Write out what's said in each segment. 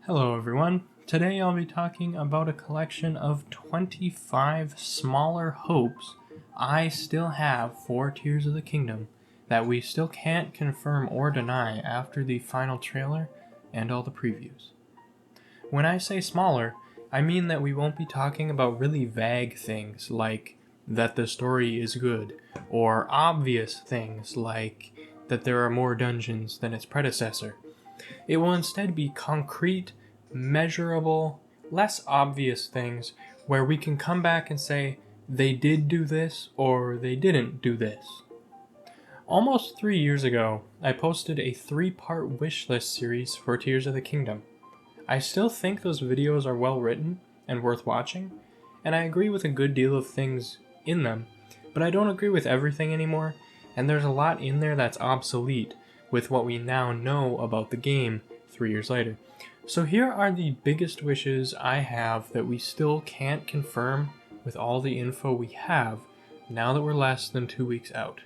Hello everyone. Today I'll be talking about a collection of 25 smaller hopes I still have for Tears of the Kingdom that we still can't confirm or deny after the final trailer and all the previews. When I say smaller, I mean that we won't be talking about really vague things like that the story is good, or obvious things like that there are more dungeons than its predecessor. It will instead be concrete, measurable, less obvious things where we can come back and say, they did do this or they didn't do this. Almost 3 years ago, I posted a 3-part wishlist series for Tears of the Kingdom. I still think those videos are well written and worth watching, and I agree with a good deal of things in them, but I don't agree with everything anymore, and there's a lot in there that's obsolete with what we now know about the game 3 years later. So here are the biggest wishes I have that we still can't confirm with all the info we have now that we're less than 2 weeks out.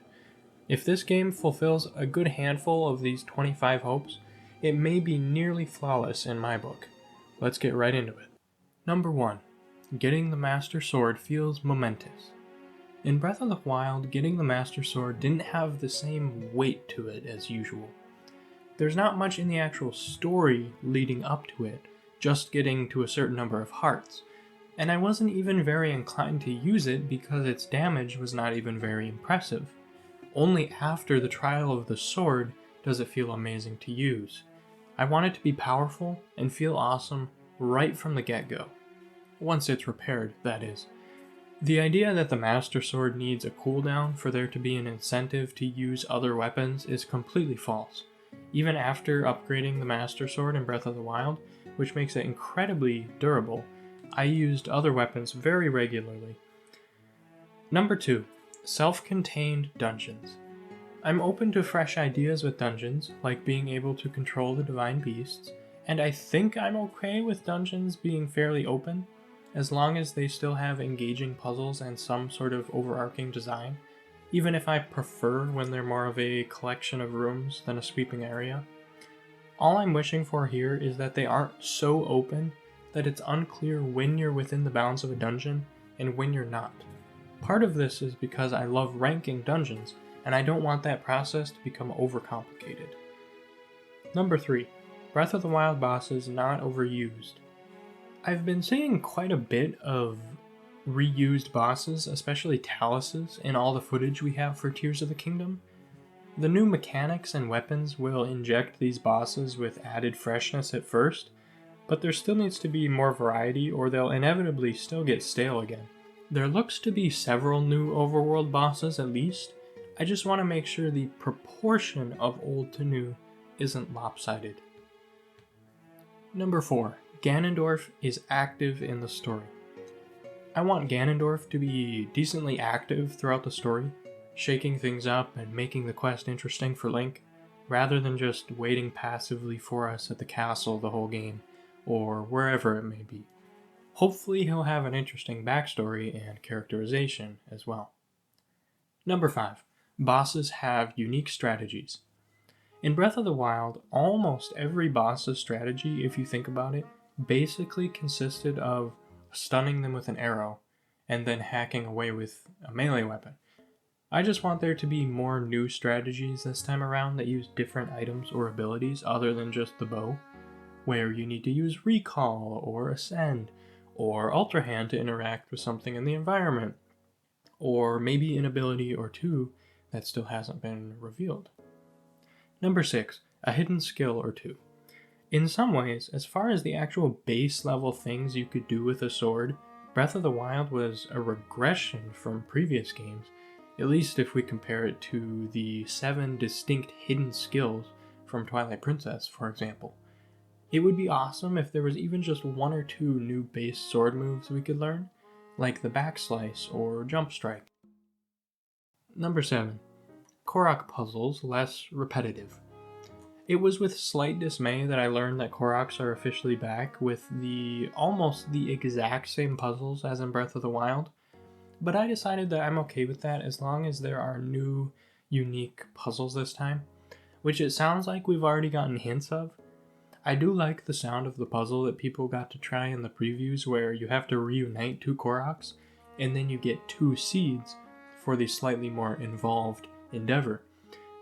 If this game fulfills a good handful of these 25 hopes, it may be nearly flawless in my book. Let's get right into it. Number 1. Getting the Master Sword feels momentous. In Breath of the Wild, getting the Master Sword didn't have the same weight to it as usual. There's not much in the actual story leading up to it, just getting to a certain number of hearts, and I wasn't even very inclined to use it because its damage was not even very impressive. Only after the trial of the sword does it feel amazing to use. I want it to be powerful and feel awesome right from the get-go. Once it's repaired, that is. The idea that the Master Sword needs a cooldown for there to be an incentive to use other weapons is completely false. Even after upgrading the Master Sword in Breath of the Wild, which makes it incredibly durable, I used other weapons very regularly. Number 2. Self-contained dungeons. I'm open to fresh ideas with dungeons, like being able to control the divine beasts, and I think I'm okay with dungeons being fairly open, as long as they still have engaging puzzles and some sort of overarching design, even if I prefer when they're more of a collection of rooms than a sweeping area. All I'm wishing for here is that they aren't so open that it's unclear when you're within the bounds of a dungeon and when you're not. Part of this is because I love ranking dungeons, and I don't want that process to become overcomplicated. Number 3. Breath of the Wild bosses not overused. I've been seeing quite a bit of reused bosses, especially Taluses, in all the footage we have for Tears of the Kingdom. The new mechanics and weapons will inject these bosses with added freshness at first, but there still needs to be more variety or they'll inevitably still get stale again. There looks to be several new overworld bosses at least. I just want to make sure the proportion of old to new isn't lopsided. Number 4. Ganondorf is active in the story. I want Ganondorf to be decently active throughout the story, shaking things up and making the quest interesting for Link, rather than just waiting passively for us at the castle the whole game, or wherever it may be. Hopefully he'll have an interesting backstory and characterization as well. Number 5. Bosses have unique strategies. In Breath of the Wild, almost every boss's strategy, if you think about it, basically consisted of stunning them with an arrow and then hacking away with a melee weapon. I just want there to be more new strategies this time around that use different items or abilities other than just the bow, where you need to use recall or ascend or Ultra Hand to interact with something in the environment, or maybe an ability or two that still hasn't been revealed. Number 6. A hidden skill or two. In some ways, as far as the actual base level things you could do with a sword, Breath of the Wild was a regression from previous games, at least if we compare it to the 7 distinct hidden skills from Twilight Princess, for example. It would be awesome if there was even just 1 or 2 new base sword moves we could learn, like the backslice or jump strike. Number 7. Korok puzzles less repetitive. It was with slight dismay that I learned that Koroks are officially back with almost the exact same puzzles as in Breath of the Wild, but I decided that I'm okay with that as long as there are new, unique puzzles this time, which it sounds like we've already gotten hints of. I do like the sound of the puzzle that people got to try in the previews where you have to reunite 2 Koroks and then you get 2 seeds for the slightly more involved endeavor.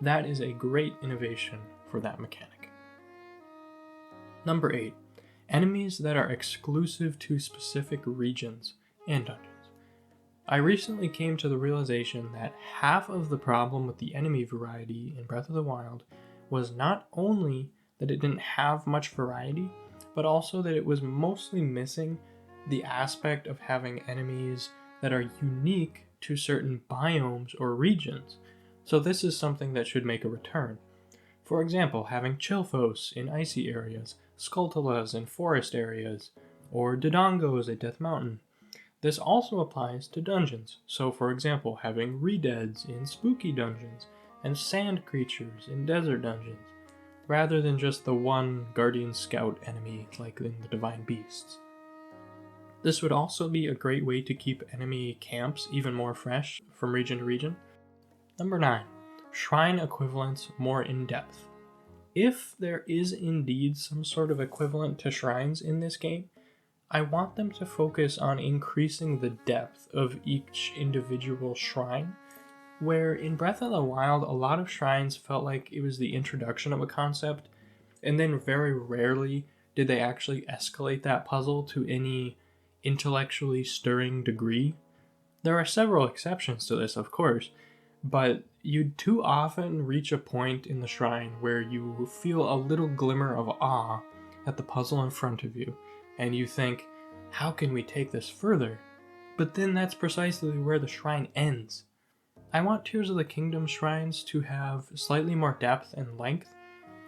That is a great innovation for that mechanic. Number 8. Enemies that are exclusive to specific regions and dungeons. I recently came to the realization that half of the problem with the enemy variety in Breath of the Wild was not only that it didn't have much variety, but also that it was mostly missing the aspect of having enemies that are unique to certain biomes or regions. So this is something that should make a return. For example, having Chilphos in icy areas, Skulltulas in forest areas, or Dodongos at Death Mountain. This also applies to dungeons, so for example, having Redeads in spooky dungeons, and sand creatures in desert dungeons, rather than just the one Guardian Scout enemy like in the Divine Beasts. This would also be a great way to keep enemy camps even more fresh from region to region. Number 9. Shrine equivalents more in depth. If there is indeed some sort of equivalent to shrines in this game, I want them to focus on increasing the depth of each individual shrine, where in Breath of the Wild a lot of shrines felt like it was the introduction of a concept, and then very rarely did they actually escalate that puzzle to any intellectually stirring degree. There are several exceptions to this, of course, but you too often reach a point in the shrine where you feel a little glimmer of awe at the puzzle in front of you, and you think, how can we take this further? But then that's precisely where the shrine ends. I want Tears of the Kingdom shrines to have slightly more depth and length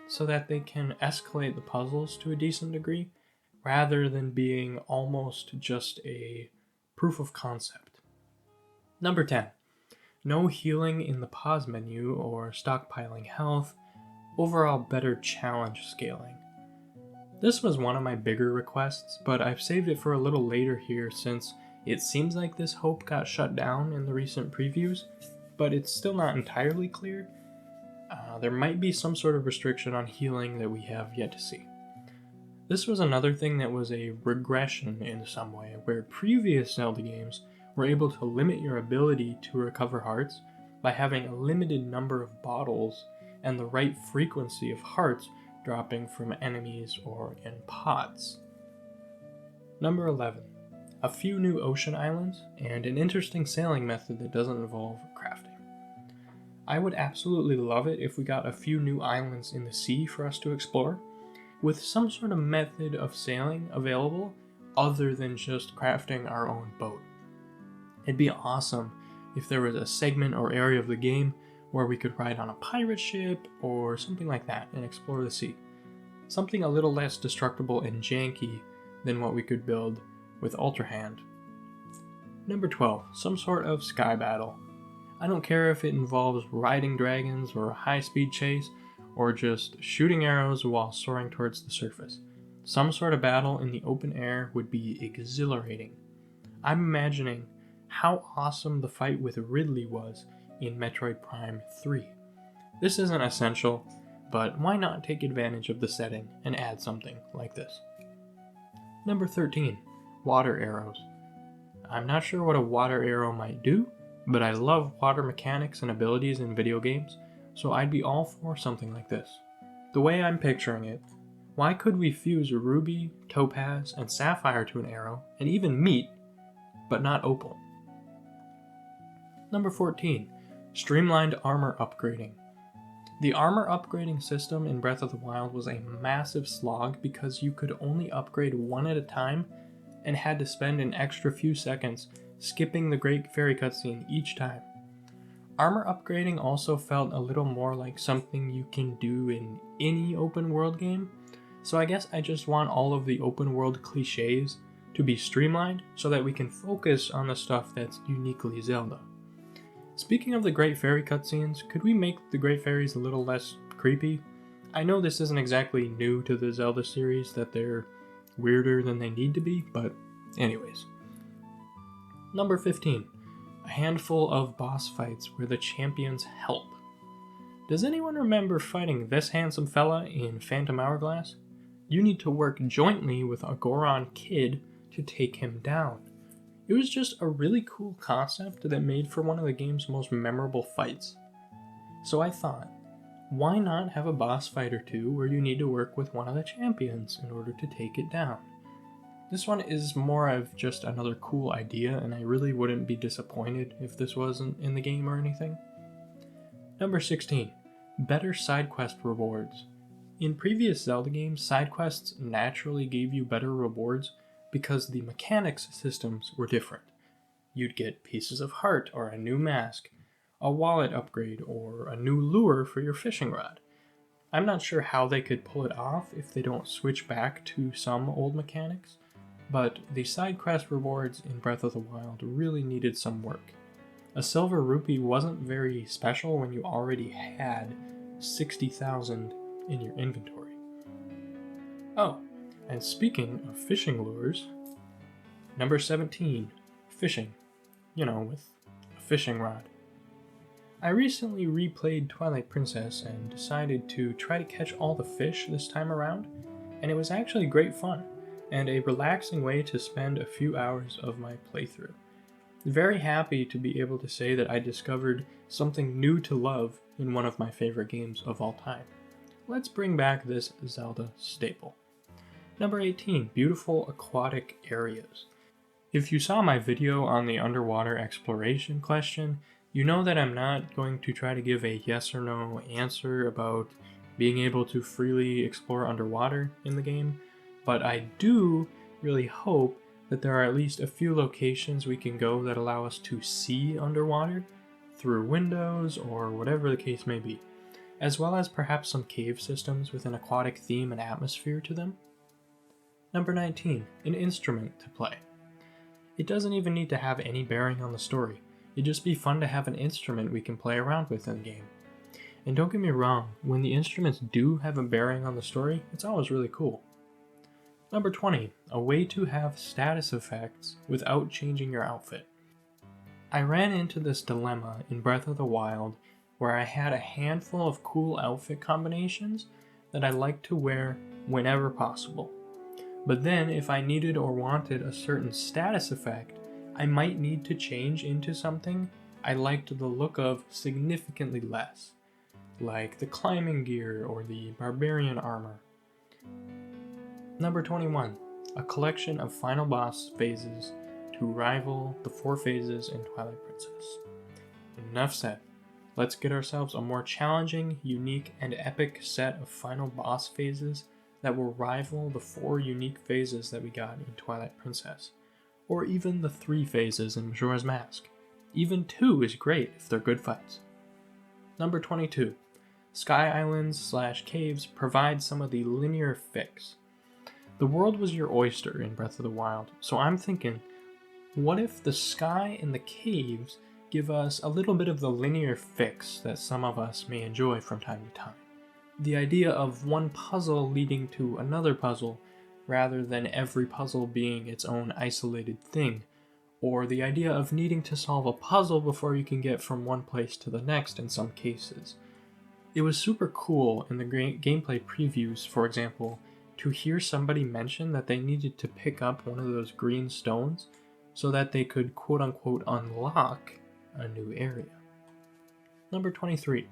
so that they can escalate the puzzles to a decent degree, rather than being almost just a proof of concept. Number 10. No healing in the pause menu or stockpiling health, overall better challenge scaling. This was one of my bigger requests, but I've saved it for a little later here since it seems like this hope got shut down in the recent previews, but it's still not entirely clear. There might be some sort of restriction on healing that we have yet to see. This was another thing that was a regression in some way, where previous Zelda games were able to limit your ability to recover hearts by having a limited number of bottles and the right frequency of hearts dropping from enemies or in pots. Number 11. A few new ocean islands and an interesting sailing method that doesn't involve crafting. I would absolutely love it if we got a few new islands in the sea for us to explore, with some sort of method of sailing available other than just crafting our own boat. It'd be awesome if there was a segment or area of the game where we could ride on a pirate ship or something like that and explore the sea. Something a little less destructible and janky than what we could build with Ultra Hand. Number 12. Some sort of sky battle. I don't care if it involves riding dragons or a high-speed chase, or just shooting arrows while soaring towards the surface. Some sort of battle in the open air would be exhilarating. I'm imagining how awesome the fight with Ridley was in Metroid Prime 3. This isn't essential, but why not take advantage of the setting and add something like this? Number 13. Water arrows. I'm not sure what a water arrow might do, but I love water mechanics and abilities in video games, so I'd be all for something like this. The way I'm picturing it, why could we fuse a ruby, topaz, and sapphire to an arrow, and even meat, but not opal? Number 14. Streamlined armor upgrading. The armor upgrading system in Breath of the Wild was a massive slog because you could only upgrade one at a time and had to spend an extra few seconds skipping the Great Fairy cutscene each time. Armor upgrading also felt a little more like something you can do in any open world game, so I guess I just want all of the open world cliches to be streamlined so that we can focus on the stuff that's uniquely Zelda. Speaking of the Great Fairy cutscenes, could we make the Great Fairies a little less creepy? I know this isn't exactly new to the Zelda series that they're weirder than they need to be, but anyways. Number 15. A handful of boss fights where the champions help. Does anyone remember fighting this handsome fella in Phantom Hourglass? you need to work jointly with a Goron kid to take him down. It was just a really cool concept that made for one of the game's most memorable fights. So I thought, why not have a boss fight or two where you need to work with one of the champions in order to take it down? This one is more of just another cool idea, and I really wouldn't be disappointed if this wasn't in the game or anything. Number 16. Better side quest rewards. In previous Zelda games, side quests naturally gave you better rewards because the mechanics systems were different. You'd get pieces of heart or a new mask, a wallet upgrade, or a new lure for your fishing rod. I'm not sure how they could pull it off if they don't switch back to some old mechanics, but the side quest rewards in Breath of the Wild really needed some work. A silver rupee wasn't very special when you already had 60,000 in your inventory. Oh, and speaking of fishing lures, number 17, fishing. With a fishing rod. I recently replayed Twilight Princess and decided to try to catch all the fish this time around, and it was actually great fun, and a relaxing way to spend a few hours of my playthrough. Very happy to be able to say that I discovered something new to love in one of my favorite games of all time. Let's bring back this Zelda staple. Number 18, beautiful aquatic areas. If you saw my video on the underwater exploration question, you know that I'm not going to try to give a yes or no answer about being able to freely explore underwater in the game, but I do really hope that there are at least a few locations we can go that allow us to see underwater through windows or whatever the case may be, as well as perhaps some cave systems with an aquatic theme and atmosphere to them. Number 19, an instrument to play. It doesn't even need to have any bearing on the story. It'd just be fun to have an instrument we can play around with in the game. And don't get me wrong, when the instruments do have a bearing on the story, it's always really cool. Number 20, a way to have status effects without changing your outfit. I ran into this dilemma in Breath of the Wild where I had a handful of cool outfit combinations that I liked to wear whenever possible. But then, if I needed or wanted a certain status effect, I might need to change into something I liked the look of significantly less, like the climbing gear or the barbarian armor. Number 21, a collection of final boss phases to rival the 4 phases in Twilight Princess. Enough said. Let's get ourselves a more challenging, unique, and epic set of final boss phases that will rival the 4 unique phases that we got in Twilight Princess, or even the 3 phases in Majora's Mask. Even 2 is great if they're good fights. Number 22. Sky Islands / caves provide some of the linear fix. The world was your oyster in Breath of the Wild, so I'm thinking, what if the sky and the caves give us a little bit of the linear fix that some of us may enjoy from time to time? The idea of one puzzle leading to another puzzle, rather than every puzzle being its own isolated thing, or the idea of needing to solve a puzzle before you can get from one place to the next in some cases. It was super cool in the gameplay previews, for example, to hear somebody mention that they needed to pick up one of those green stones so that they could quote-unquote unlock a new area. Number 23.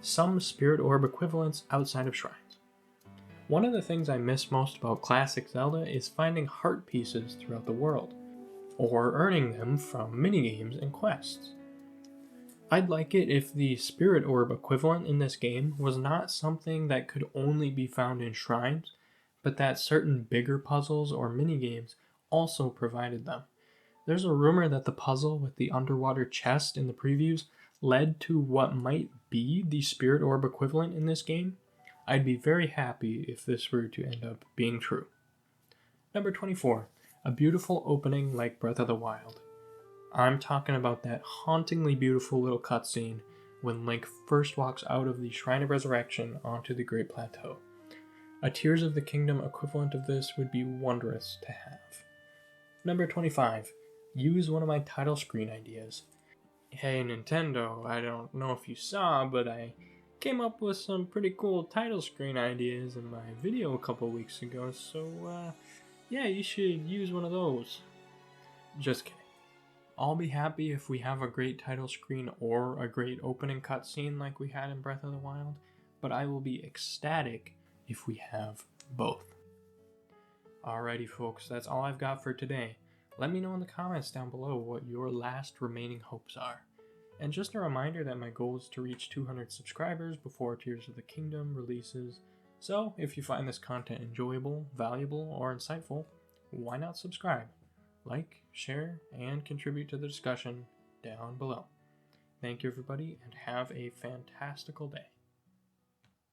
Some Spirit Orb equivalents outside of shrines. One of the things I miss most about classic Zelda is finding heart pieces throughout the world, or earning them from minigames and quests. I'd like it if the Spirit Orb equivalent in this game was not something that could only be found in shrines, but that certain bigger puzzles or minigames also provided them. There's a rumor that the puzzle with the underwater chest in the previews led to what might be the Spirit Orb equivalent in this game. I'd be very happy if this were to end up being true. Number 24. A beautiful opening like Breath of the Wild. I'm talking about that hauntingly beautiful little cutscene when Link first walks out of the Shrine of Resurrection onto the Great Plateau. A Tears of the Kingdom equivalent of this would be wondrous to have. Number 25. Use one of my title screen ideas. Hey Nintendo, I don't know if you saw, but I came up with some pretty cool title screen ideas in my video a couple weeks ago, so yeah, you should use one of those. Just kidding. I'll be happy if we have a great title screen or a great opening cutscene like we had in Breath of the Wild, but I will be ecstatic if we have both. Alrighty folks, that's all I've got for today. Let me know in the comments down below what your last remaining hopes are. And just a reminder that my goal is to reach 200 subscribers before Tears of the Kingdom releases, so if you find this content enjoyable, valuable, or insightful, why not subscribe? Like, share, and contribute to the discussion down below. Thank you everybody, and have a fantastical day.